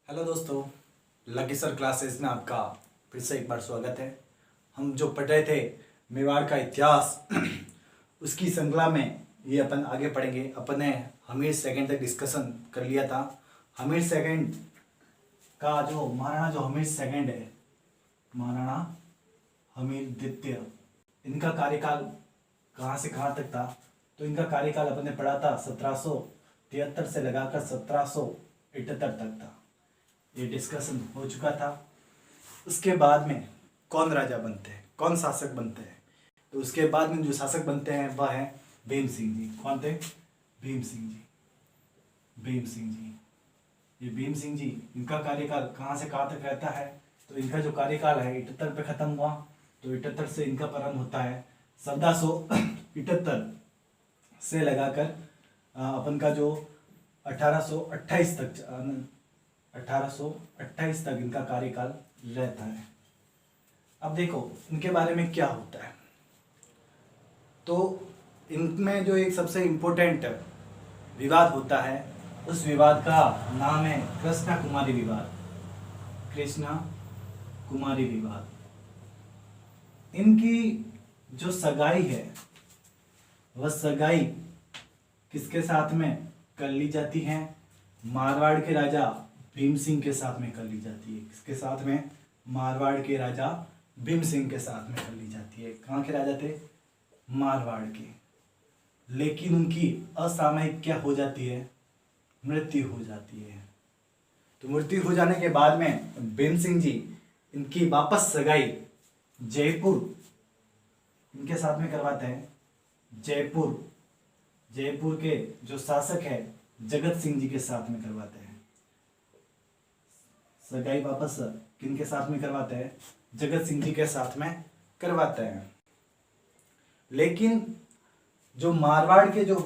Hello दोस्तों, lucky sir classes में आपका फिर से एक बार स्वागत है। हम जो पढ़ रहे थे मेवाड़ का इतिहास उसकी श्रृंखला में ये अपन आगे पढ़ेंगे। अपन ने हमीर सेकंड तक डिस्कशन कर लिया था। हमीर सेकंड का जो महाराणा जो हमीर सेकंड है, महाराणा हमीर द्वितीय, इनका कार्यकाल कहाँ से कहाँ तक था। तो इनका कार्यकाल अपन ने पढ़ा था 1773 से लगाकर 1778 तक था। ये डिस्कशन हो चुका था। उसके बाद में कौन राजा बनते हैं, कौन शासक बनते हैं, तो उसके बाद में जो शासक बनते हैं वह है भीम सिंह जी। कौन थे? भीम सिंह जी। भीम सिंह जी, ये भीम सिंह जी, इनका कार्यकाल कहाँ से कहाँ तक रहता है। तो इनका जो कार्यकाल है 78 पे खत्म हुआ। तो 78 से इनका प्रारंभ होता है 1778 से लगाकर अपन का जो 1828 तक 1828 तक इनका कार्यकाल रहता है। अब देखो इनके बारे में क्या होता है। तो इनमें जो एक सबसे इम्पोर्टेंट विवाद होता है, उस विवाद का नाम है कृष्णा कुमारी विवाद। कृष्णा कुमारी विवाद। इनकी जो सगाई है वह सगाई किसके साथ में कर ली जाती है? मारवाड़ के राजा भीम सिंह के साथ में कर ली जाती है। किसके साथ में? मारवाड़ के राजा भीम सिंह के साथ में कर ली जाती है। कहाँ के राजा थे? मारवाड़ के। लेकिन उनकी असामयिक क्या हो जाती है? मृत्यु हो जाती है। तो मृत्यु हो जाने के बाद में भीम सिंह जी इनकी वापस सगाई जयपुर इनके साथ में करवाते हैं। जयपुर के जो शासक है जगत सिंह जी के साथ में करवाते हैं। सगाई वापस किन के साथ में करवाते हैं? जगत सिंह जी के साथ में करवाते हैं। लेकिन जो मारवाड़ के जो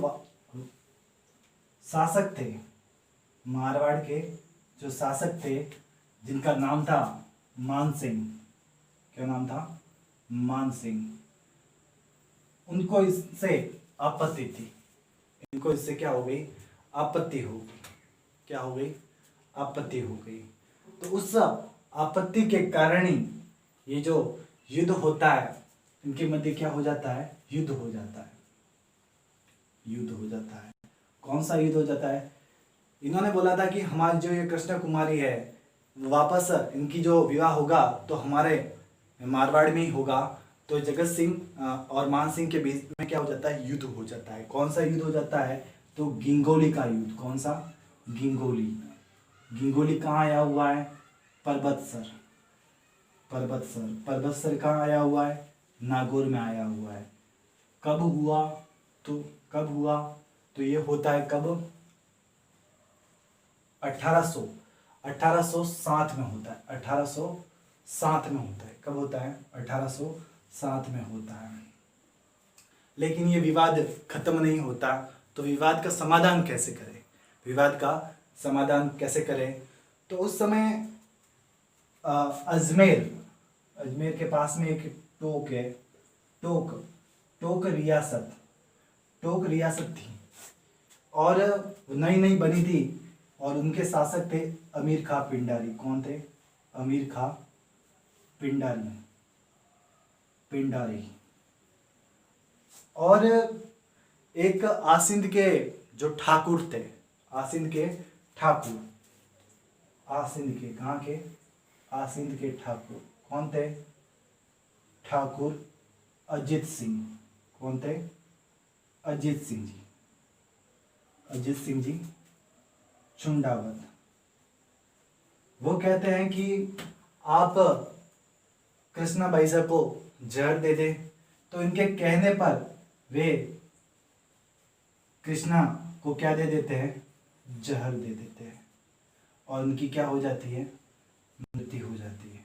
शासक थे, मारवाड़ के जो शासक थे जिनका नाम था मान सिंह, क्या नाम था? मान सिंह, उनको इससे आपत्ति थी। इनको इससे क्या हो गई? आपत्ति हो गई। क्या हो गई? आपत्ति हो गई। तो उस आपत्ति के कारण ही ये जो युद्ध होता है, इनके मध्य क्या हो जाता है? युद्ध हो जाता है। युद्ध हो जाता है। कौन सा युद्ध हो जाता है? इन्होंने बोला था कि हमारी जो ये कृष्णा कुमारी है वापस इनकी जो विवाह होगा तो हमारे मारवाड़ में ही होगा। तो जगत सिंह और मान सिंह के बीच में क्या हो जाता है? युद्ध हो जाता है। कौन सा युद्ध हो जाता है? तो गिंगोली का युद्ध। कौन सा? गिंगोली। गिंगोली कहाँ आया हुआ है? परबतसर। परबतसर कहाँ आया हुआ है? नागौर में आया हुआ है। कब हुआ? तो ये होता है कब? 1807 में होता है। 1807 में होता है। कब होता है? 1807 में होता है। लेकिन ये विवाद खत्म नहीं होता। तो विवाद का समाधान कैसे करें? विवाद का समाधान कैसे करें? तो उस समय अजमेर के पास में एक टोक है। टोक रियासत थी और नई नई बनी थी और उनके शासक थे अमीर खां पिंडारी। कौन थे? अमीर खां पिंडारी। और एक आसिंद के जो ठाकुर थे, आसिंद के कहाँ के? आसिंद के ठाकुर। कौन थे? ठाकुर अजीत सिंह। कौन थे? अजीत सिंह जी चुंडावत। वो कहते हैं कि आप कृष्णा बाई साहब को जहर दे दे। तो इनके कहने पर वे कृष्णा को क्या दे देते हैं? जहर दे देते हैं और उनकी क्या हो जाती है? मृत्यु हो जाती है।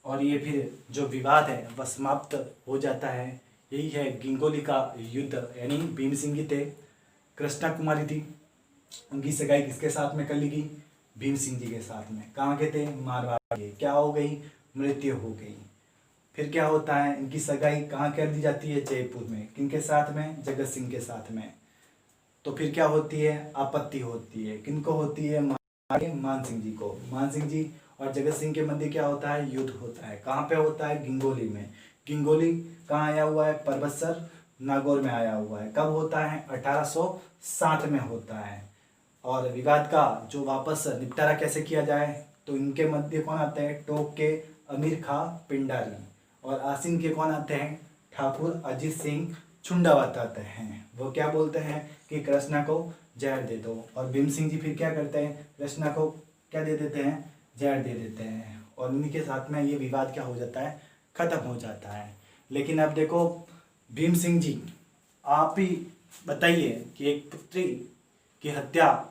और ये फिर जो विवाद है वह समाप्त हो जाता है। यही है गिंगोली का युद्ध। यानी भीम सिंह जी थे, कृष्णा कुमारी थी, उनकी सगाई किसके साथ में कर ली गई? भीम सिंह जी के साथ में। कहाँ के थे? मारवाड़ के। क्या हो गई? मृत्यु हो गई। फिर क्या होता है? इनकी सगाई कहाँ कर दी जाती है? जयपुर में। किनके साथ में? जगत सिंह के साथ में। तो फिर क्या होती है? आपत्ति होती है। किनको होती है? आगे मान सिंह जी को। मान सिंह जी और जगत सिंह के मध्य क्या होता है, युद्ध होता है। कहाँ पे होता है, गिंगोली में। गिंगोली कहाँ आया हुआ है, परबतसर नागौर में आया हुआ है। कब होता है, 1860 में होता है। और विवाद का जो वापस निपटारा कैसे किया जाए, तो इनके मध्य कौन आते हैं, टोक के अमीर खां पिंडारी, और आसीन के कौन आते हैं, ठाकुर अजीत सिंह चुंडा बताते हैं। वो क्या बोलते हैं कि कृष्णा को जहर दे दो, और भीम सिंह जी फिर क्या करते हैं, कृष्णा को क्या दे देते हैं, जहर दे देते हैं, और उन्हीं के साथ में ये विवाद क्या हो जाता है, खत्म हो जाता है। लेकिन अब देखो भीम सिंह जी, आप ही बताइए कि एक पुत्री की हत्या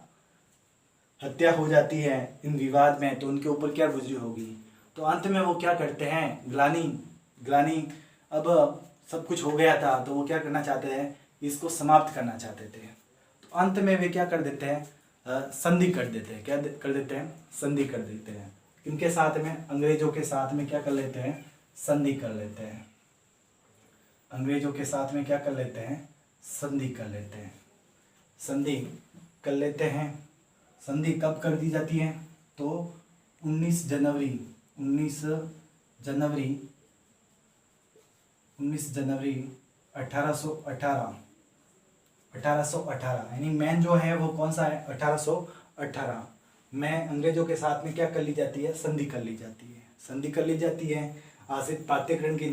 हो जाती है इन विवाद में, तो उनके ऊपर क्या गुजरी होगी। तो अंत में वो क्या करते हैं, ग्लानी अब सब कुछ हो गया था, तो वो क्या करना चाहते हैं, इसको समाप्त करना चाहते थे। तो अंत में वे क्या कर देते हैं, संधि कर देते हैं। क्या कर देते हैं, संधि कर देते हैं। इनके साथ में, अंग्रेजों के साथ में क्या कर लेते हैं, संधि कर लेते हैं। अंग्रेजों के साथ में क्या कर लेते हैं, संधि कर लेते हैं। संधि कर लेते हैं। संधि कब कर दी जाती है, तो 19 जनवरी 1818 यानी मैन जो है वो कौन सा है, 1818 में अंग्रेजों के साथ में क्या कर ली जाती है, संधि कर ली जाती है। संधि कर ली जाती है। आसिफ पाठ्यक्रम की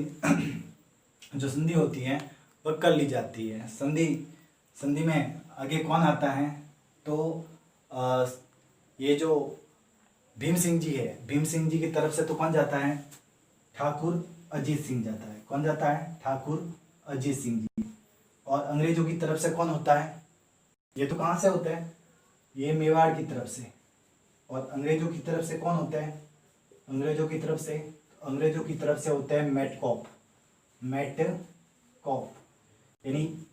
जो संधि होती है वह कर ली जाती है। संधि में आगे कौन आता है, तो ये जो भीम सिंह जी है, भीम सिंह जी की तरफ से तो कौन जाता है, ठाकुर अजीत सिंह जाता है। कौन जाता है, ठाकुर अजीत सिंह जी। और अंग्रेजों की तरफ से कौन होता है, ये तो कहाँ से होता है, ये मेवाड़ की तरफ से। और अंग्रेजों की तरफ से कौन होता है, अंग्रेजों की तरफ से होता है मेटकॉप यानी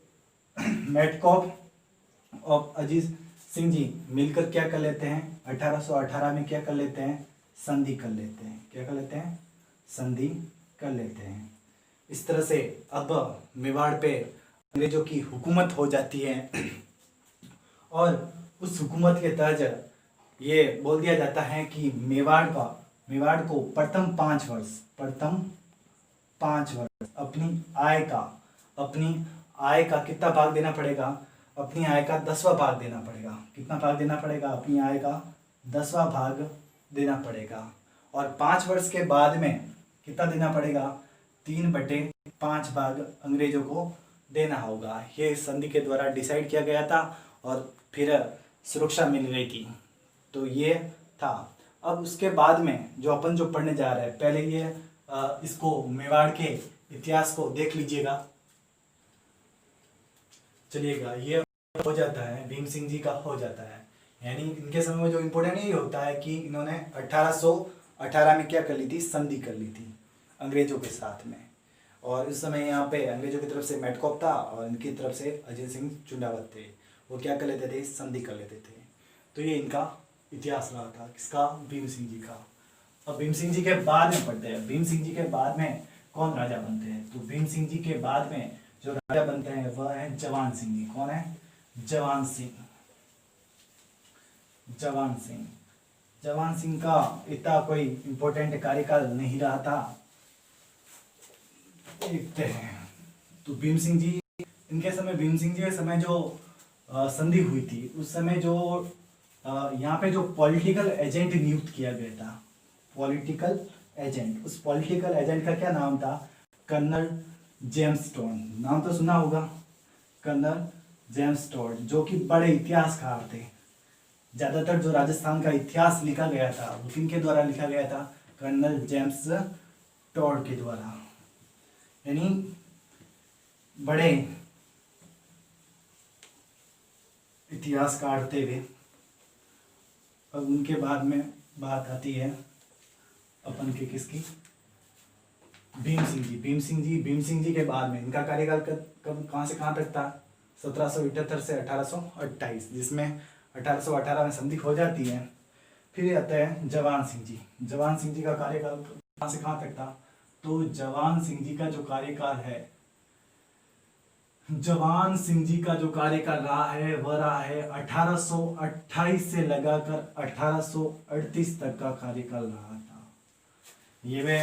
मेटकॉप और अजीत सिंह जी मिलकर क्या कर लेते हैं, 1818 में क्या कर लेते हैं, संधि कर लेते हैं। क्या कर लेते हैं, संधि कर लेते हैं। इस तरह से अब मेवाड़ पे अंग्रेजों की हुकूमत हो जाती है। और उस हुकूमत के तहत ये बोल दिया जाता है कि मेवाड़ को प्रथम 5 वर्ष अपनी आय का कितना भाग देना पड़ेगा, अपनी आय का 10वां भाग देना पड़ेगा। कितना भाग देना पड़ेगा, अपनी आय का 10वां भाग देना पड़ेगा। और 5 वर्ष के बाद में कितना देना पड़ेगा, 3/5 भाग अंग्रेजों को देना होगा। ये संधि के द्वारा डिसाइड किया गया था और फिर सुरक्षा मिल गई थी। तो ये था। अब उसके बाद में जो अपन जो पढ़ने जा रहे हैं, पहले ये इसको मेवाड़ के इतिहास को देख लीजिएगा। चलिएगा, ये हो जाता है, भीम सिंह जी का हो जाता है। यानी इनके समय में जो इम्पोर्टेंट ये होता है कि इन्होंने 1818 में क्या कर ली थी, संधि कर ली थी अंग्रेजों के साथ में। और इस समय यहाँ पे अंग्रेजों की तरफ से मेटकॉप था और इनकी तरफ से अजय सिंह चुंडावत थे। वो क्या कर लेते थे, संधि कर लेते थे। तो ये इनका इतिहास रहा था, किसका, भीम सिंह जी का। अब भीम सिंह जी के बाद में पढ़ते हैं, भीम सिंह जी के बाद में कौन राजा बनते हैं। तो भीम सिंह जी के बाद में जो राजा बनते हैं वह है जवान सिंह जी। कौन है, जवान सिंह का इतना कोई इंपॉर्टेंट कार्यकाल नहीं रहा था, देखते हैं। तो भीम सिंह जी, इनके समय, भीम सिंह जी के समय जो संधि हुई थी, उस समय जो यहाँ पे जो पॉलिटिकल एजेंट नियुक्त किया गया था, पॉलिटिकल एजेंट, उस पॉलिटिकल एजेंट का क्या नाम था, कर्नल जेम्स टोड। नाम तो सुना होगा, कर्नल जेम्स टोड, जो कि बड़े इतिहासकार थे। ज्यादातर जो राजस्थान का इतिहास लिखा गया था वो किनके द्वारा लिखा गया था, कर्नल जेम्स टोड के द्वारा। यानी बड़े इतिहासकार थे वे। अब उनके बाद में बात आती है अपन के किसकी, भीम सिंह जी के बाद में इनका कार्यकाल कब कहाँ से कहाँ तक था, 1778 से 1828, जिसमें 1818 में संधि हो जाती है। फिर आता है जवान सिंह जी का कार्यकाल कहाँ से कहाँ तक था। तो जवान सिंह जी का जो कार्यकाल है जवान सिंह जी का जो कार्यकाल रहा है वह रहा है 1828 से लगाकर 1838 तक का कार्यकाल रहा था। ये वे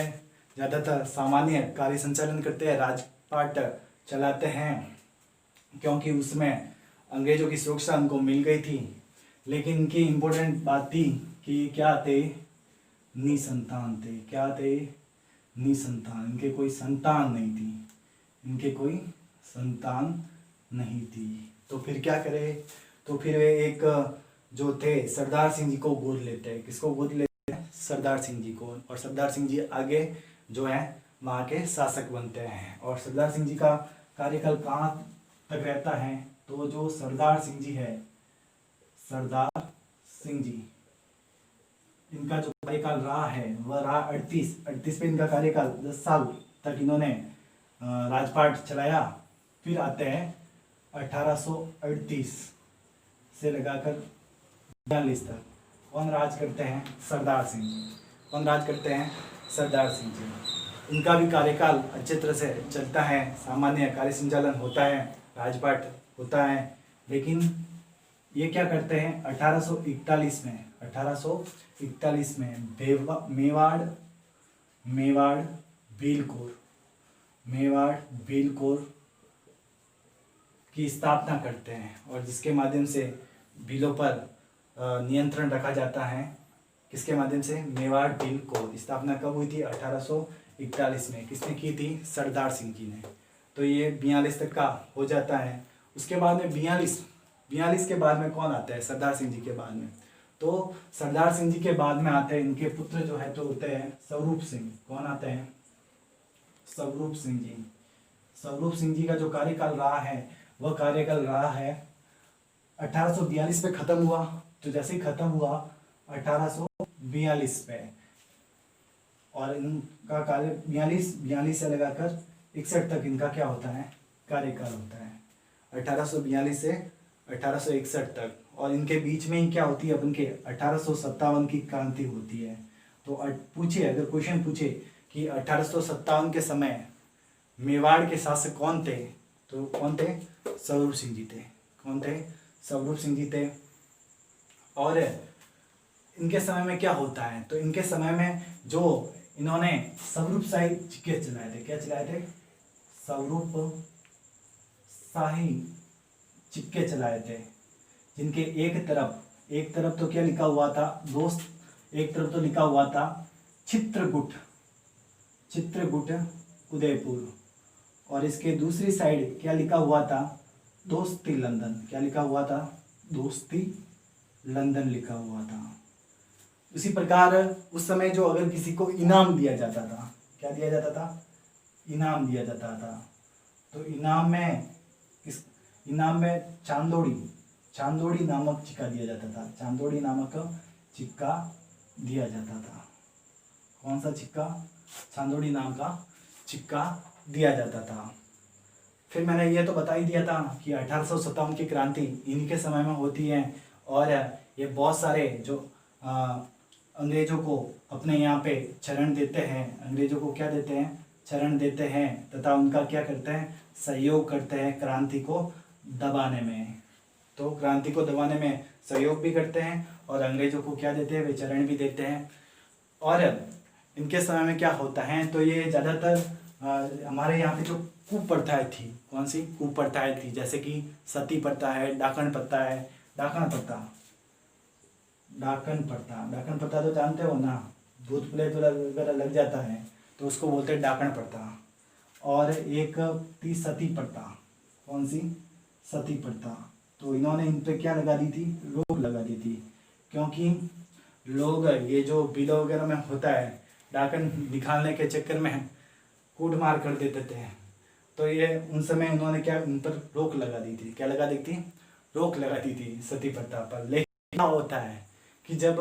ज़्यादातर सामान्य कार्य संचालन करते हैं, राजपाट चलाते हैं, क्योंकि उसमें अंग्रेजों की सुरक्षा उनको मिल गई थी। लेकिन इनकी इम्पोर्टेंट बात थी कि क्या थे, निसंतान थे। क्या थे? निसंतान। इनके कोई संतान नहीं थी, इनके कोई संतान नहीं थी। तो फिर क्या करे? तो फिर वे एक जो थे सरदार सिंह जी को गोद लेते हैं। किसको गोद लेते हैं? सरदार सिंह जी को। और सरदार सिंह जी आगे जो है वहाँ के शासक बनते हैं। और सरदार सिंह जी का कार्यकाल कहाँ तक रहता है? तो जो सरदार सिंह जी है, सरदार सिंह जी, इनका जो कार्यकाल रहा है वह रहा 38 पे इनका कार्यकाल, 10 साल तक इन्होंने राजपाट चलाया। फिर आते हैं 1838 से लगाकर 42 तक। कौन राज करते हैं? सरदार सिंह जी। कौन राज करते हैं? सरदार सिंह जी। इनका भी कार्यकाल अच्छे तरह से चलता है, सामान्य कार्य संचालन होता है, राजपाट होता है। लेकिन ये क्या करते हैं? 1841 में मेवाड़ बिलकोर की स्थापना करते हैं, और जिसके माध्यम से बिलों पर नियंत्रण रखा जाता है। किसके माध्यम से? मेवाड़ बिल को स्थापना कब हुई थी? 1841 में। किसने की थी? सरदार सिंह जी ने। तो ये 42 तक का हो जाता है। उसके बाद में 42 के बाद में कौन आता है? सरदार सिंह जी के बाद में। तो सरदार सिंह जी के बाद में आते हैं इनके पुत्र जो है तो होते हैं स्वरूप सिंह। कौन आते हैं? स्वरूप सिंह जी। स्वरूप सिंह जी का जो कार्यकाल रहा है वह कार्यकाल रहा है 1842 पे खत्म हुआ। तो जैसे ही खत्म हुआ 1842 पे, और इनका कार्य 42 से लगाकर 61 तक इनका क्या होता है? कार्यकाल होता है। 1842 से 1861 तक। और इनके बीच में ही क्या होती है? अपन के 1857 की क्रांति होती है। तो पूछे, अगर क्वेश्चन पूछे कि 1857 के समय मेवाड़ के शासक कौन थे, तो कौन थे? स्वरूप सिंह जी थे। कौन थे? स्वरूप सिंह जी थे। और इनके समय में क्या होता है? तो इनके समय में जो इन्होंने स्वरूप शाही सिक्के चलाए थे। क्या चलाए थे? स्वरूप शाही सिक्के चलाए थे, जिनके एक तरफ तो क्या लिखा हुआ था दोस्त? एक तरफ तो लिखा हुआ था चित्रकूट उदयपुर, और इसके दूसरी साइड क्या लिखा हुआ था? दोस्ती लंदन। क्या लिखा हुआ था? दोस्ती लंदन लिखा हुआ था। उसी प्रकार उस समय जो अगर किसी को इनाम दिया जाता था, क्या दिया जाता था? इनाम दिया जाता था। तो इनाम में चांदोड़ी नामक सिक्का दिया जाता था। चांदोड़ी नामक सिक्का दिया जाता था। कौन सा सिक्का? चांदोड़ी नाम का सिक्का दिया जाता था। फिर मैंने ये तो बता ही दिया था कि 1857 की क्रांति इन्हीं के समय में होती है, और ये बहुत सारे जो अंग्रेजों को अपने यहाँ पे शरण देते हैं। अंग्रेजों को क्या देते हैं? शरण देते हैं, तथा उनका क्या करते हैं? सहयोग करते हैं क्रांति को दबाने में। तो क्रांति को दबाने में सहयोग भी करते हैं, और अंग्रेजों को क्या देते हैं? वे शरण भी देते हैं। और इनके समय में क्या होता है? तो ये ज़्यादातर हमारे यहाँ पे जो कुप्रथाएं थी, कौन सी कुप्रथाएं थी? जैसे कि सती प्रथा है, डाकण प्रथा है। डाकण प्रथा तो जानते हो ना, भूत प्रेत वगैरह लग जाता है तो उसको बोलते हैं डाकण प्रथा। और एक थी सती प्रथा। कौन सी? सती प्रथा। तो इन्होंने इन पे क्या लगा दी थी? रोक लगा दी थी, क्योंकि लोग ये जो बिलो वगैरह में होता है, डाकन निकालने के चक्कर में कूट मार कर देते थे। तो ये उन समय इन्होंने क्या, उन पर रोक लगा दी थी। क्या लगा दी थी? रोक लगा दी थी सती प्रथा पर। लेकिन क्या होता है कि जब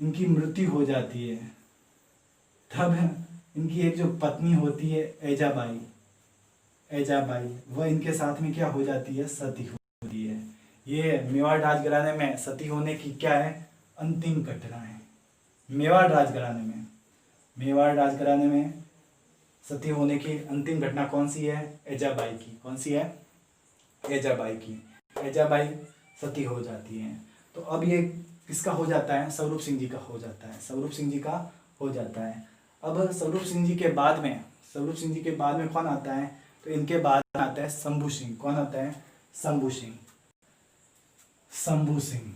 इनकी मृत्यु हो जाती है तब इनकी एक जो पत्नी होती है ऐजाबाई, वह इनके साथ में क्या हो जाती है? सती होती है। ये मेवाड़ राजघराने में सती होने की क्या है? अंतिम घटना है। मेवाड़ राजघराने में सती होने की अंतिम घटना कौन सी है? ऐजाबाई की। कौन सी है? एजाबाई की। एजाबाई सती हो जाती हैं। तो अब ये किसका हो जाता है? स्वरूप सिंह जी का हो जाता है। स्वरूप सिंह जी का हो जाता है। अब स्वरूप सिंह जी के बाद में, स्वरूप सिंह जी के बाद में कौन आता है? तो इनके बाद में आता है शंभू सिंह। कौन आता है? शंभू सिंह। शंभू सिंह,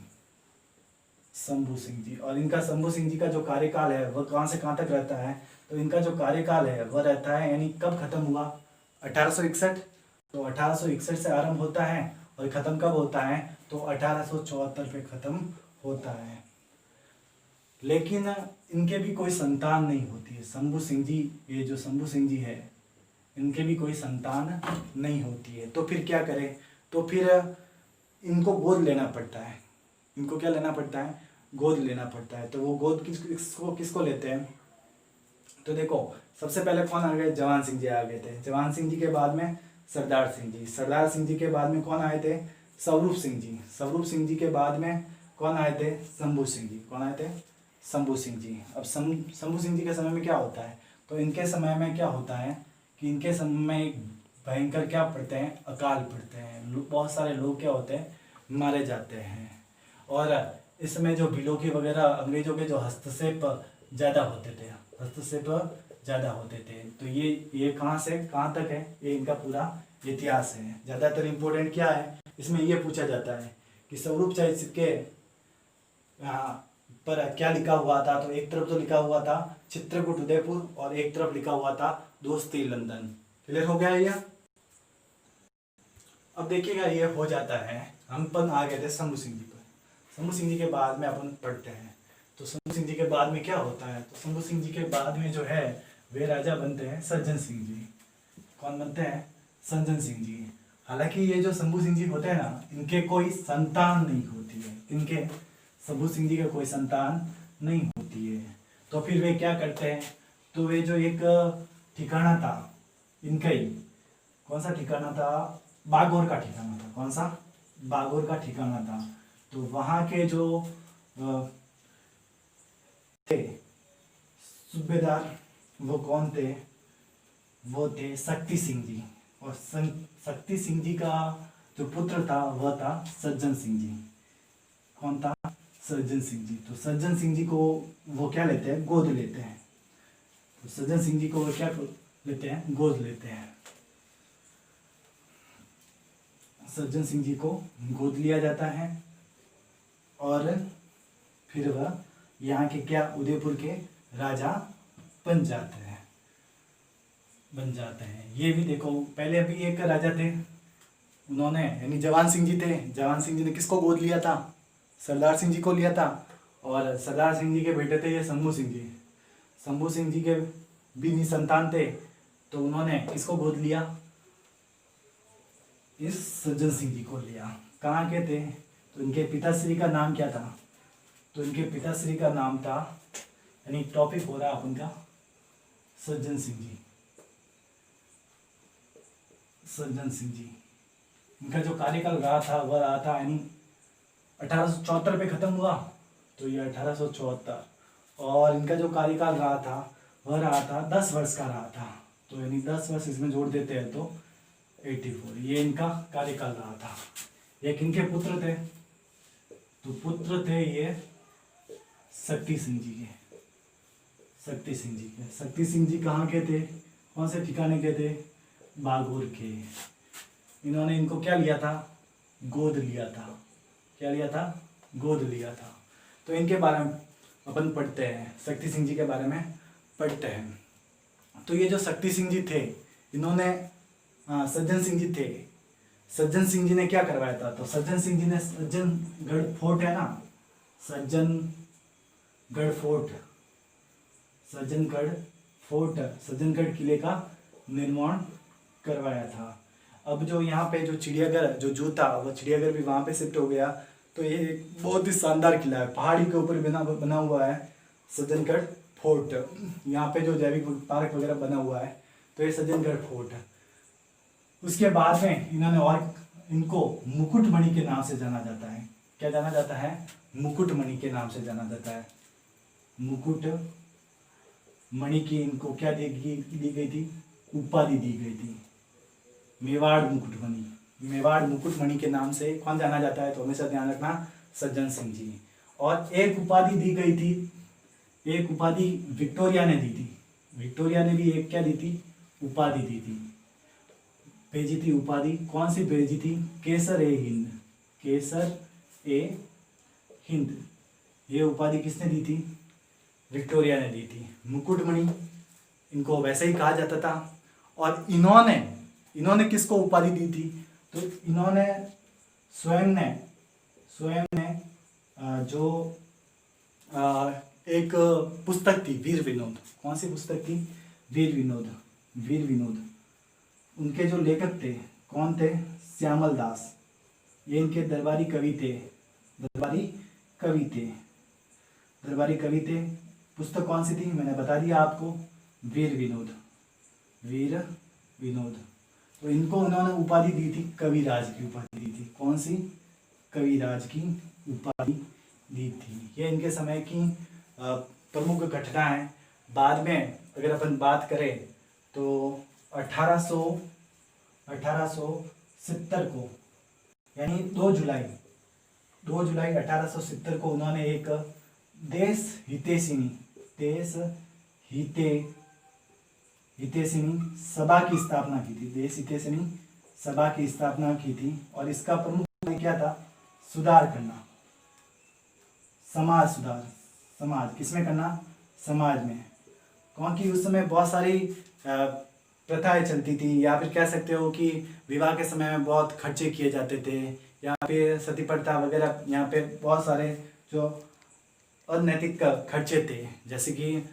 शंभू सिंह जी। और इनका शंभू सिंह जी का जो कार्यकाल है वह कहाँ से कहाँ तक रहता है? तो इनका जो कार्यकाल है वह रहता है, यानी कब खत्म हुआ? 1861। तो 1861 से आरंभ होता है और खत्म कब होता है? तो 1874 पे खत्म होता है। लेकिन इनके भी कोई संतान नहीं होती है। शंभू सिंह जी, ये जो शंभू सिंह जी है, इनके भी कोई संतान नहीं होती है। तो फिर क्या करें? तो फिर इनको गोद लेना पड़ता है। इनको क्या लेना पड़ता है? गोद लेना पड़ता है। तो वो गोद किसको लेते हैं? तो देखो, सबसे पहले कौन आ गए? जवान सिंह जी आ गए थे। जवान सिंह जी के बाद में सरदार सिंह जी। सरदार सिंह जी के बाद में कौन आए थे? स्वरूप सिंह जी। स्वरूप सिंह जी के बाद में कौन आए थे? शंभू सिंह जी। कौन आए थे? शंभू सिंह जी। अब शंभू सिंह जी के समय में क्या होता है? तो इनके समय में क्या होता है कि इनके समय में एक भयंकर क्या पड़ते हैं? अकाल पड़ते हैं। बहुत सारे लोग क्या होते हैं? मारे जाते हैं। और इसमें जो बिलोकी वगैरह अंग्रेजों के जो हस्तक्षेप ज़्यादा होते थे, हस्तक्षेप ज़्यादा होते थे। तो ये कहाँ से कहाँ तक है? ये इनका पूरा इतिहास है। ज़्यादातर इम्पोर्टेंट क्या है इसमें? ये पूछा जाता है कि स्वरूप चरित्र के पर क्या लिखा हुआ था? तो एक तरफ तो लिखा हुआ था चित्रकूट उदयपुर और एक तरफ लिखा हुआ था दोस्ती लंदन। क्लियर हो गया ये? अब देखिएगा, ये हो जाता है। हम अपन आ गए थे शंभू सिंह जी पर। शंभू सिंह जी के बाद में अपन पढ़ते हैं। तो शंभू सिंह जी के बाद में क्या होता है? तो शंभू सिंह जी के बाद में जो है वे राजा बनते हैं सज्जन सिंह जी। कौन बनते हैं? सज्जन सिंह जी। हालांकि ये जो शंभू सिंह जी होते हैं ना, इनके कोई संतान नहीं होती है। इनके शंभू सिंह जी के कोई संतान नहीं होती है। तो फिर वे क्या करते हैं? तो वे जो एक ठिकाना था इनका ही, कौन सा ठिकाना था? बागौर का ठिकाना था। कौन सा? बागौर का ठिकाना था। तो वहां के जो थे सूबेदार, वो कौन थे? वो थे शक्ति सिंह जी। और शक्ति सिंह जी का जो पुत्र था वह था सज्जन सिंह जी। कौन था? सज्जन सिंह जी। तो सज्जन सिंह जी को वो क्या लेते हैं? गोद लेते हैं। तो सज्जन सिंह जी को वो क्या लेते हैं? गोद लेते हैं। सज्जन सिंह जी को गोद लिया जाता है और फिर वह यहाँ के क्या, उदयपुर के राजा बन जाते हैं। ये भी देखो, पहले अभी एक राजा थे, उन्होंने यानी जवान सिंह जी थे। जवान सिंह जी ने किसको गोद लिया था? सरदार सिंह जी को लिया था। और सरदार सिंह जी के बेटे थे ये शंभू सिंह जी। शंभू सिंह जी के भी निसंतान थे, तो उन्होंने किसको गोद लिया? इस सज्जन सिंह जी को लिया। कहाँ के थे? तो इनके पिताश्री का नाम क्या था? तो इनके पिताश्री का नाम था, यानी टॉपिक हो रहा है अपन का, सज्जन सिंह जी। सज्जन सिंह जी, इनका जो कार्यकाल रहा था वह रहा था, यानी 1874 पे खत्म हुआ। तो ये 1874। और इनका जो कार्यकाल रहा था वह रहा था 10 वर्ष का रहा था। तो यानी 10 वर्ष इसमें जोड़ देते हैं तो 84। ये इनका कार्यकाल रहा था। एक इनके पुत्र थे, तो पुत्र थे ये शक्ति सिंह जी के। शक्ति सिंह जी के। शक्ति सिंह जी कहाँ के थे? कौन से ठिकाने के थे? बागौर के। इन्होंने इनको क्या लिया था? गोद लिया था। क्या लिया था? गोद लिया था। तो इनके बारे में अपन पढ़ते हैं, शक्ति सिंह जी के बारे में पढ़ते हैं। तो ये जो शक्ति सिंह जी थे, इन्होंने सज्जन सिंह जी थे। सज्जन सिंह जी ने क्या करवाया था? तो सज्जन सिंह जी ने सज्जनगढ़ फोर्ट है ना, सज्जनगढ़ फोर्ट, सज्जनगढ़ किले का निर्माण करवाया था। अब जो यहाँ पे जो चिड़ियाघर जो जू था, वो चिड़ियाघर भी वहाँ पे शिफ्ट हो गया। तो ये एक बहुत ही शानदार किला है, पहाड़ी के ऊपर बना हुआ है सज्जनगढ़ फोर्ट। यहाँ पे जो जैविक पार्क वगैरह बना हुआ है, तो ये सज्जनगढ़ फोर्ट है। उसके बाद में इन्होंने और इनको मुकुटमणि के नाम से जाना जाता है। क्या जाना जाता है? मुकुटमणि के नाम से जाना जाता है। मुकुटमणि की इनको क्या दी गई थी? उपाधि दी गई थी, मेवाड़ मुकुटमणि। मेवाड़ मुकुटमणि के नाम से कौन जाना जाता है, तो हमेशा ध्यान रखना सज्जन सिंह जी। और एक उपाधि दी गई थी, एक उपाधि विक्टोरिया ने दी थी, विक्टोरिया ने भी एक क्या दी थी, उपाधि दी थी, भेजी थी उपाधि। कौन सी भेजी थी, केसर ए हिंद, केसर ए हिंद, ये उपाधि किसने दी थी, विक्टोरिया ने दी थी। मुकुटमणि इनको वैसे ही कहा जाता था। और इन्होंने किसको उपाधि दी थी, तो इन्होंने स्वयं ने जो एक पुस्तक थी वीर विनोद, कौन सी पुस्तक थी, वीर विनोद, उनके जो लेखक थे कौन थे, श्यामल दास, ये इनके दरबारी कवि थे। पुस्तक कौन सी थी, मैंने बता दिया आपको, वीर विनोद। तो इनको उन्होंने उपाधि दी थी, कविराज की उपाधि दी थी। कौन सी, कविराज की उपाधि दी थी। ये इनके समय की प्रमुख घटना है। बाद में अगर अपन बात करें तो 1870 को, यानी 2 जुलाई 1870 को उन्होंने एक देश हितैषिणी सभा की स्थापना की थी, देश हितैषिणी सभा की स्थापना की थी। और इसका प्रमुख क्या था, सुधार करना, समाज किसमें करना, समाज में। क्योंकि उस समय बहुत सारी प्रथाएं चलती थी, या फिर कह सकते हो कि विवाह के समय में बहुत खर्चे किए जाते थे, यहाँ पे सती प्रथा वगैरह, यहाँ पे बहुत सारे जो अनैतिक खर्चे थे, जैसे कि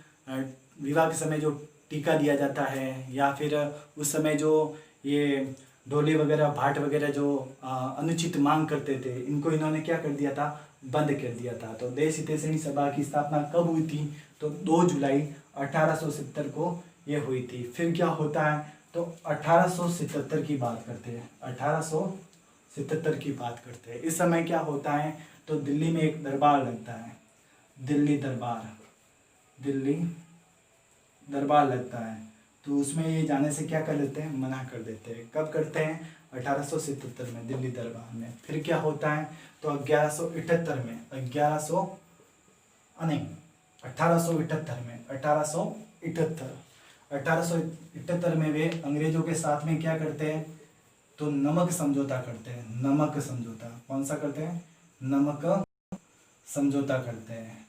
विवाह के समय जो टीका दिया जाता है, या फिर उस समय जो ये डोले वगैरह भाट वगैरह जो अनुचित मांग करते थे, इनको इन्होंने क्या कर दिया था, बंद कर दिया था। तो देश हितैषिणी सभा की स्थापना कब हुई थी, तो 2 जुलाई 1870 को ये हुई थी। फिर क्या होता है, तो 1877 की बात करते हैं, 1877 की बात करते हैं। इस समय क्या होता है, तो दिल्ली में एक दरबार लगता है, दिल्ली दरबार लगता है। तो उसमें ये जाने से क्या कर देते हैं, मना कर देते हैं। कब करते हैं, 1877 में दिल्ली दरबार में। फिर क्या होता है, तो 1878 में 1878 में वे अंग्रेजों के साथ में क्या करते हैं, तो नमक समझौता करते हैं, नमक समझौता। कौन सा करते हैं, नमक समझौता करते हैं।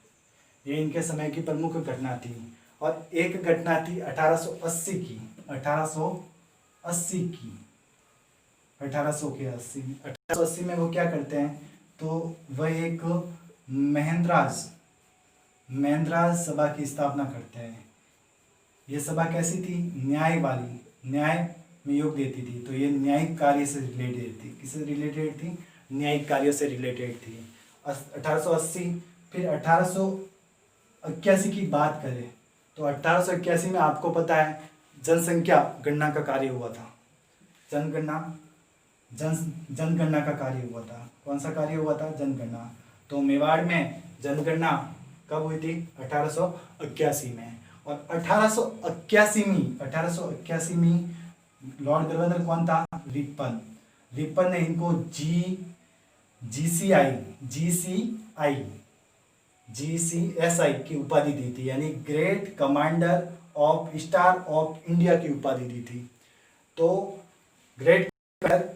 ये इनके समय की प्रमुख घटना थी। और एक घटना थी 1880 की, 1880 में वो क्या करते हैं, तो वह एक महेंद्राज सभा की स्थापना करते हैं। ये सभा कैसी थी, न्याय में योग देती थी। तो ये न्यायिक कार्य से रिलेटेड थी, किससे रिलेटेड थी, न्यायिक कार्यों से रिलेटेड थी। 1880। फिर 1881 की बात करें तो 1881 में आपको पता है जनसंख्या गणना का कार्य हुआ था, जनगणना का कार्य हुआ था। कौन सा कार्य हुआ था, जनगणना। तो मेवाड़ में जनगणना कब हुई थी, 1881 में। और 1881 में लॉर्ड गवर्नर कौन था, रिपन ने इनको GCSI की उपाधि दी थी, यानी great commander of star of India की उपाधि दी थी। तो great commander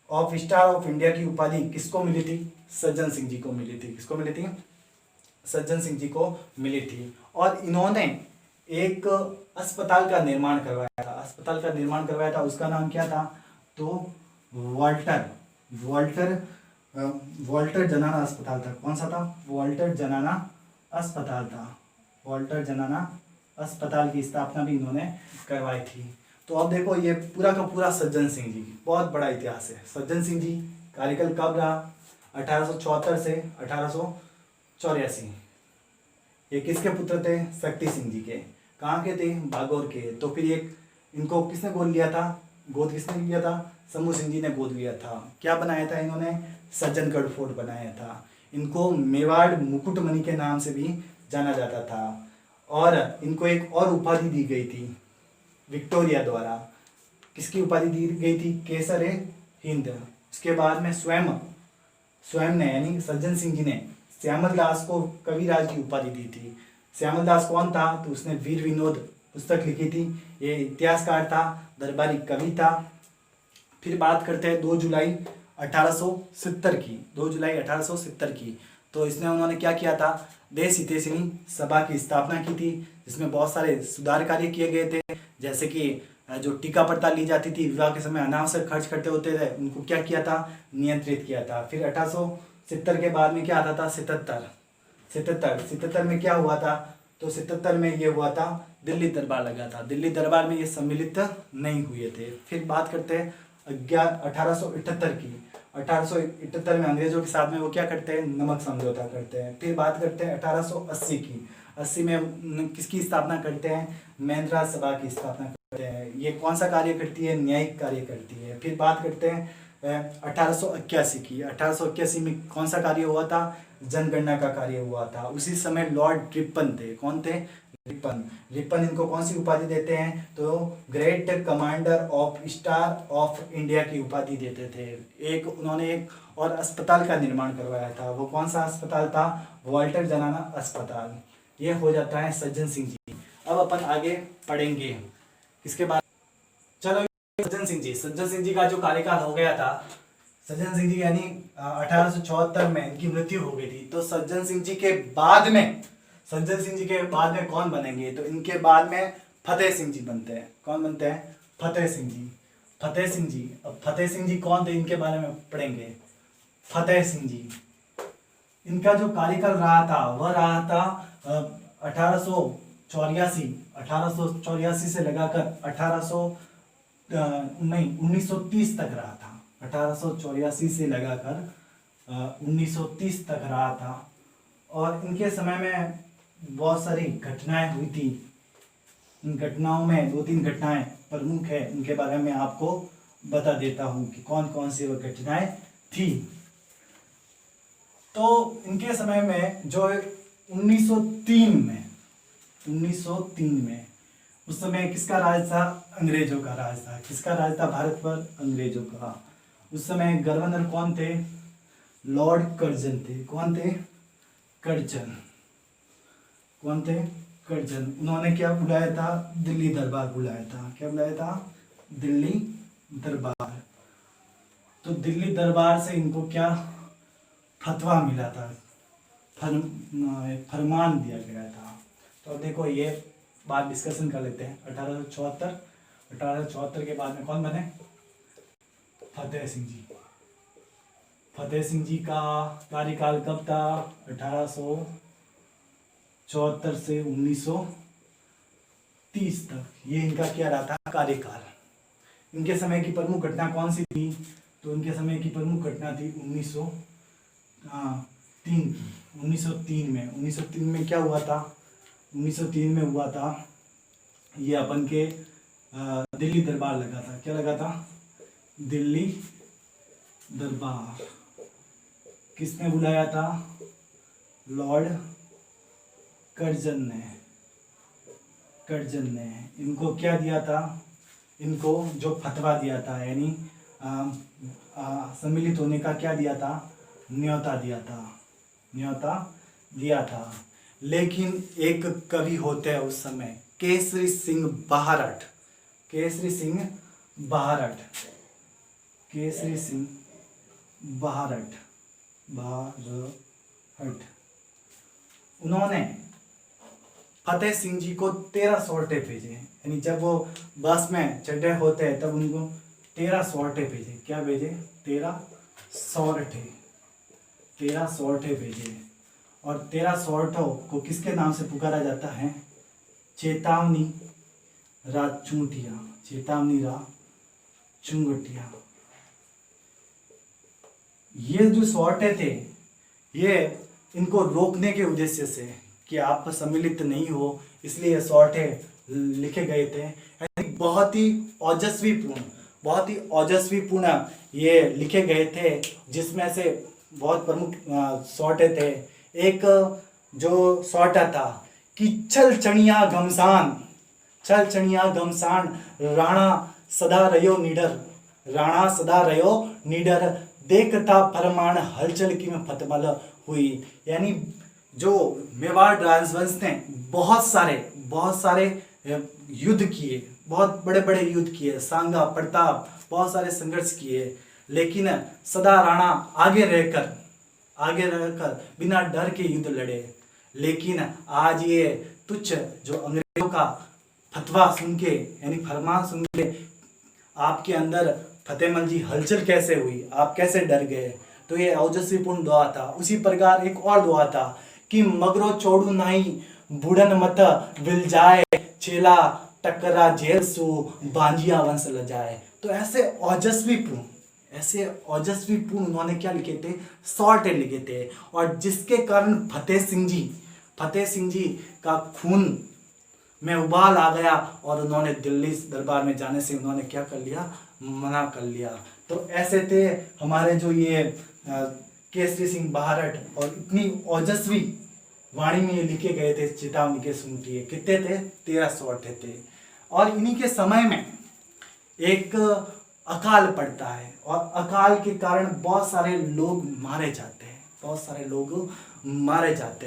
of star of India की उपाधि किसको मिली थी, सज्जन सिंह जी को मिली थी। किसको मिली थी, सज्जन सिंह जी को मिली थी। और इन्होंने एक अस्पताल का निर्माण करवाया था, उसका नाम क्या था, तो वॉल्टर जनाना अस्पताल था। कौन सा था, वॉल्टर जनाना अस्पताल की स्थापना भी इन्होंने करवाई थी। तो अब देखो ये पूरा का पूरा सज्जन सिंह जी, बहुत बड़ा इतिहास है। सज्जन सिंह जी कार्यकाल कब रहा, 1874 से 1884। ये किसके पुत्र थे, शक्ति सिंह जी के। कहाँ के थे, बागौर के। तो फिर एक इनको किसने गोद लिया था, शंभू सिंह जी ने गोद लिया था। क्या बनाया था इन्होंने, सज्जनगढ़ फोर्ट बनाया था। इनको मेवाड़ मुकुटमणि के नाम से भी जाना जाता था। और इनको एक और उपाधि दी गई थी विक्टोरिया द्वारा। किसकी उपाधि दी गई थी, केसर ए हिंद। उसके बाद में स्वयं स्वयं ने यानी सज्जन सिंह जी ने श्यामल दास को कविराज की उपाधि दी थी। श्यामल दास कौन था? तो उसने वीर विनोद पुस्तक लिखी थी। ये इतिहासकार था, दरबारी कवि था। फिर बात करते हैं 2 जुलाई 1870 की। 2 जुलाई 1870 की। तो इसमें उन्होंने क्या किया था? देश हितैषिणी सभा की स्थापना की थी, जिसमें बहुत सारे सुधार कार्य किए गए थे। जैसे कि जो टीका प्रथा ली जाती थी, विवाह के समय अनावश्यक खर्च करते होते थे, उनको क्या किया था? नियंत्रित किया था। फिर 1870 के बाद में क्या आता था? 77 में क्या हुआ था? तो 77 में ये हुआ था, दिल्ली दरबार लगा था। दिल्ली दरबार में ये सम्मिलित नहीं हुए थे। फिर बात करते हैं 1878 की। 1878 में अंग्रेजों के साथ में वो क्या करते हैं? नमक समझौता करते हैं। फिर बात करते हैं 1880 की। 80 में किसकी स्थापना करते हैं? मैंद्राज सभा की स्थापना करते हैं। ये कौन सा कार्य करती है? न्यायिक कार्य करती है। फिर बात करते हैं 1881 की। 1881 में कौन सा कार्य हुआ था? जनगणना का कार्य हुआ था। उसी समय लॉर्ड रिपन थे। कौन थे? रिपन। रिपन इनको कौन सी उपाधि देते हैं? तो great commander of star of India की उपाधि देते थे। उन्होंने एक और अस्पताल का निर्माण करवाया था। वो कौन सा अस्पताल था? वॉल्टर जनाना अस्पताल। ये हो जाता है सज्जन सिंह जी। अब अपन आगे पढ़ेंगे इसके बाद। चलो, सज्जन सिंह जी का जो कार्यकाल हो गया था, सज्जन सिंह जी यानी 1874 में इनकी मृत्यु हो गई थी। तो सज्जन सिंह जी के बाद में कौन बनेंगे? तो इनके बाद में फतेह सिंह जी बनते हैं। कौन बनते हैं? फतेह सिंह जी। अब फतेह सिंह जी कौन थे? इनके बारे में पढ़ेंगे। फतेह सिंह जी, इनका जो कार्यकाल रहा था वह रहा था 1884 से लगाकर 1930 तक रहा था। 1884 से लगाकर 1930 तक रहा था। और इनके समय में बहुत सारी घटनाएं हुई थी। इन घटनाओं में 2-3 घटनाएं प्रमुख है, उनके बारे में आपको बता देता हूं कि कौन कौन सी वो घटनाएं थी। तो इनके समय में जो 1903 में उस समय किसका राज था? अंग्रेजों का राज था। किसका राज था भारत पर? अंग्रेजों का। उस समय गवर्नर कौन थे? लॉर्ड कर्जन थे। कौन थे? कर्जन। कौन थे? कर्जन। उन्होंने क्या बुलाया था? दिल्ली दरबार बुलाया था। क्या बुलाया था? दिल्ली दरबार। तो दिल्ली दरबार से इनको क्या फतवा मिला था? फरमान दिया गया था। तो देखो, ये बात डिस्कशन कर लेते हैं। 1874 के बाद में कौन बने? फतेह सिंह जी। फतेह सिंह जी का कार्यकाल कब था? 1874 से 1930 तक। ये इनका क्या रहा था? कार्यकाल। इनके समय की प्रमुख घटना कौन सी थी? तो इनके समय की प्रमुख घटना थी 1903 में क्या हुआ था? 1903 में हुआ था, ये अपन के दिल्ली दरबार लगा था। क्या लगा था? दिल्ली दरबार। किसने बुलाया था? लॉर्ड कर्जन ने इनको क्या दिया था? इनको जो फतवा दिया था, यानी सम्मिलित होने का क्या दिया था? न्योता दिया था। लेकिन एक कवि होते हैं उस समय, केसरी सिंह बहारट। उन्होंने फतेह सिंह जी को 13 सौरठे भेजे। यानी जब वो बस में चढ़े होते हैं तब उनको 13 सौरठे भेजे। क्या भेजे? 13 सौरठे भेजे। और 13 सौरठों को किसके नाम से पुकारा जाता है? चेतावनी चुंगटिया। ये जो सौरठे थे, ये इनको रोकने के उद्देश्य से कि आप सम्मिलित नहीं हो, इसलिए ये सौरठे लिखे गए थे। बहुत ही ओजस्वीपूर्ण ये लिखे गए थे, जिसमें से बहुत प्रमुख सौरठे थे। एक जो सौरठा था कि चल चणिया घमसान राणा सदा रहो निडर। राणा सदा रहो निडर, देखता फरमान हलचल की में फतमल हुई। यानी जो मेवाड़ राजवंश ने बहुत सारे युद्ध किए, बहुत बड़े बड़े युद्ध किए, सांगा प्रताप बहुत सारे संघर्ष किए, लेकिन सदा राणा आगे रहकर बिना डर के युद्ध लड़े। लेकिन आज ये तुच्छ जो अंग्रेजों का फतवा सुन के यानी फरमान सुन के आपके अंदर फतेहमल जी हलचल कैसे हुई, आप कैसे डर गए, तो ये औजस्वीपूर्ण दुआ था। उसी प्रकार एक और दुआ था कि मगरो चोड़ू नाही बुढ़न मत विल जाए, चेला टकरा जेल सु बांजिया वंश ल जाए। तो ऐसे औजस्वीपूर्ण उन्होंने क्या लिखे थे, शॉर्ट लिखे थे, और जिसके कारण फतेह सिंह जी का खून में उबाल आ गया और उन्होंने दिल्ली दरबार में जाने से उन्होंने क्या कर लिया, मना कर लिया। तो ऐसे थे हमारे जो ये केसरी सिंह बहारट, और इतनी ओजस्वी वाणी में ये लिखे गए थे चेतावनी के सुनती है। कितने थे, 1308 थे। और इन्हीं के समय में एक अकाल पड़ता है, और अकाल के कारण बहुत सारे लोग मारे जाते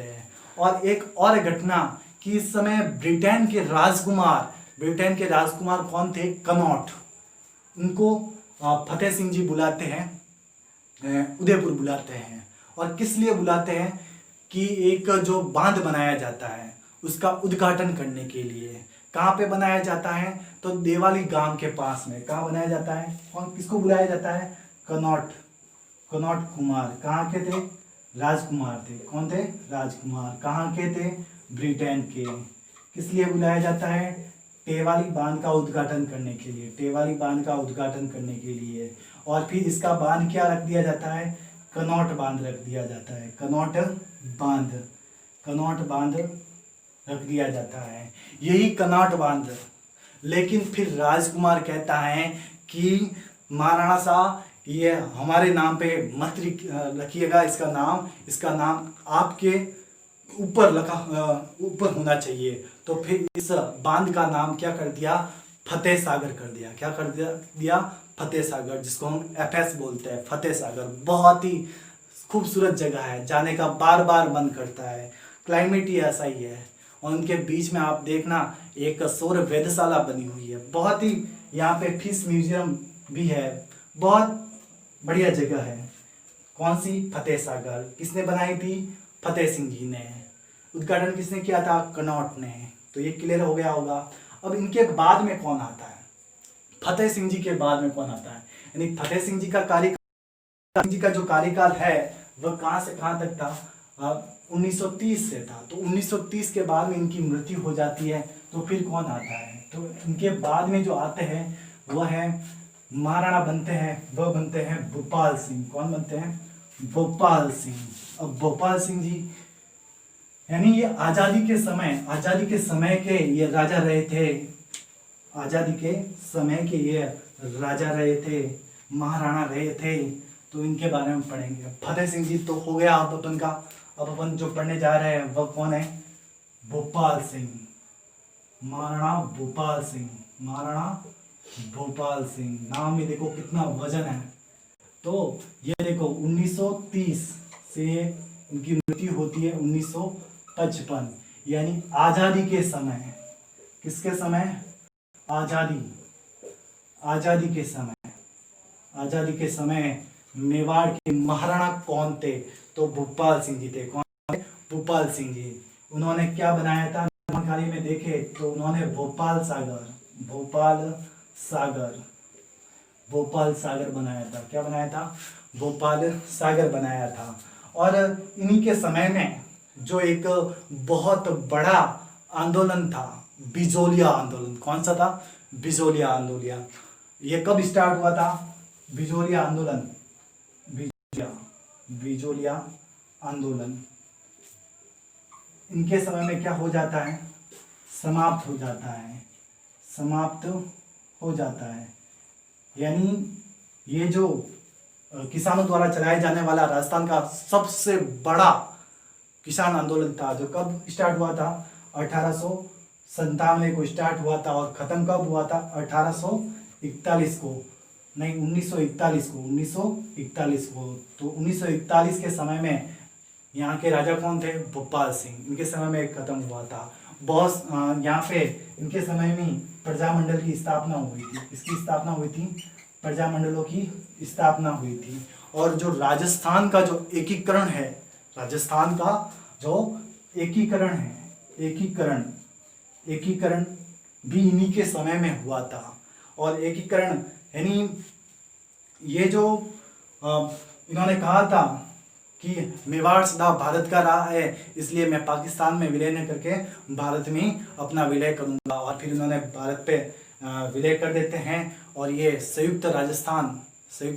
हैं। और एक और घटना कि इस समय ब्रिटेन के राजकुमार कौन थे, कनॉट, उनको फतेह सिंह जी बुलाते हैं, उदयपुर बुलाते हैं। और किस लिए बुलाते हैं कि एक जो बांध बनाया जाता है उसका उद्घाटन करने के लिए। कहाँ पे बनाया जाता है, तो देवाली गांव के पास में। कहाँ बनाया जाता है और किसको बुलाया जाता है, कनॉट कुमार। कहाँ के थे, राजकुमार थे। कौन थे, राजकुमार। कहाँ के थे, ब्रिटेन के। किस लिए बुलाया जाता है, टेवाली बांध का उद्घाटन करने के लिए। और फिर इसका बांध क्या रख दिया जाता है, कनॉट बांध रख दिया जाता है। कनॉट बांध रख दिया जाता है, यही कनॉट बांध। लेकिन फिर राजकुमार कहता है कि महाराणा साहब ये हमारे नाम पे मत रखिएगा, इसका नाम आपके ऊपर होना चाहिए। तो फिर इस बांध का नाम क्या कर दिया, फतेह सागर कर दिया। क्या कर दिया, फतेह सागर, जिसको हम एफएस बोलते हैं, फतेह सागर। बहुत ही खूबसूरत जगह है, जाने का बार बार मन करता है। क्लाइमेट ही ऐसा ही है। और उनके बीच में आप देखना एक सौर वेधशाला बनी हुई है, बहुत ही, यहाँ पे फिश म्यूजियम भी है, बहुत बढ़िया जगह है। कौन सी, फतेह सागर। किसने बनाई थी, फतेह सिंह जी ने। उद्घाटन किसने किया था, कनॉट ने। तो ये क्लियर हो गया होगा। अब इनके बाद में कौन आता है, फतेह सिंह जी के बाद में कौन आता है, यानी फतेह सिंह जी का जो कार्यकाल है वह कहाँ से कहाँ तक था, 1930 से था। तो 1930 के बाद में इनकी मृत्यु हो जाती है। तो फिर कौन आता है, तो इनके बाद में जो आते हैं वह है महाराणा बनते हैं भोपाल सिंह। कौन बनते हैं, भोपाल सिंह। अब भोपाल सिंह जी यानी ये आजादी के समय के ये राजा रहे थे, महाराणा रहे थे। तो इनके बारे में पढ़ेंगे। फतेह सिंह जी तो हो गया अब अपन का। अब अपन जो पढ़ने जा रहे हैं वह कौन है, भोपाल सिंह, महाराणा भोपाल सिंह। नाम में देखो कितना वजन है। तो ये देखो 1930 से इनकी मृत्यु होती है 1955, यानी आजादी के समय। किसके समय, आजादी के समय मेवाड़ के महाराणा कौन थे, तो भोपाल सिंह जी थे। कौन थे, भोपाल सिंह जी। उन्होंने क्या बनाया था, जानकारी में देखे तो उन्होंने भोपाल सागर बनाया था। क्या बनाया था, भोपाल सागर बनाया था। और इन्हीं के समय में जो एक बहुत बड़ा आंदोलन था, बिजोलिया आंदोलन। कौन सा था, बिजोलिया आंदोलन। ये कब स्टार्ट हुआ था, बिजोलिया आंदोलन। इनके समय में क्या हो जाता है, समाप्त हो जाता है। यानी ये जो किसानों द्वारा चलाए जाने वाला राजस्थान का सबसे बड़ा किसान आंदोलन था, जो कब स्टार्ट हुआ था, 1897 को स्टार्ट हुआ था। और खत्म कब हुआ था, 1841 को। नहीं 1941 को। तो 1941 के समय में यहाँ के राजा कौन थे? भोपाल सिंह। इनके समय में खत्म हुआ था। बहुत यहाँ पे इनके समय में प्रजामंडल की स्थापना हुई थी। इसकी स्थापना हुई थी, प्रजामंडलों की स्थापना हुई थी। और जो राजस्थान का जो एकीकरण है, राजस्थान का जो एकीकरण है, एकीकरण भी इन्हीं के समय में हुआ था। और एकीकरण यानी ये जो इन्होंने कहा था कि मेवाड़ सदा भारत का रहा है, इसलिए मैं पाकिस्तान में विलय न करके भारत में अपना विलय करूंगा। और फिर इन्होंने भारत पे विलय कर देते हैं और ये संयुक्त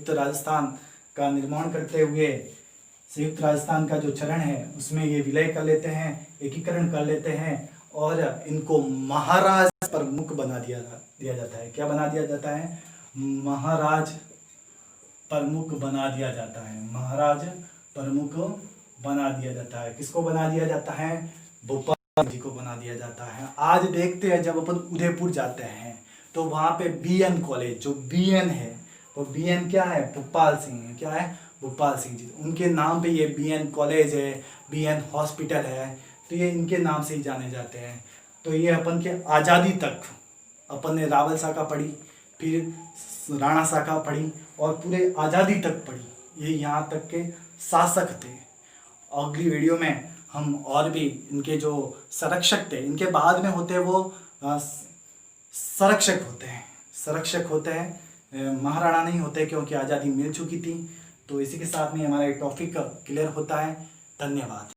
राजस्थान का निर्माण करते हुए, संयुक्त राजस्थान का जो चरण है उसमें ये विलय कर लेते हैं, एकीकरण कर लेते हैं और इनको महाराज प्रमुख बना दिया जाता है। क्या बना दिया जाता है? महाराज प्रमुख बना दिया जाता है। महाराज प्रमुख बना दिया जाता है। किसको बना दिया जाता है? भोपाल जी को बना दिया जाता है। आज देखते हैं जब अपन उदयपुर जाते हैं तो वहाँ पे BN कॉलेज, जो BN है वो BN क्या है? भोपाल सिंह है। क्या है? भोपाल सिंह जी। उनके नाम पे ये BN कॉलेज है, BN हॉस्पिटल है, तो ये इनके नाम से ही जाने जाते हैं। तो ये अपन के आज़ादी तक अपन ने रावल शाखा पढ़ी, फिर राणा शाखा पढ़ी और पूरे आज़ादी तक पढ़ी। ये यहाँ तक के शासक थे। अगली वीडियो में हम और भी इनके जो संरक्षक थे, इनके बाद में होते वो संरक्षक होते हैं, महाराणा नहीं होते क्योंकि आज़ादी मिल चुकी थी। तो इसी के साथ में हमारा टॉपिक क्लियर होता है। धन्यवाद।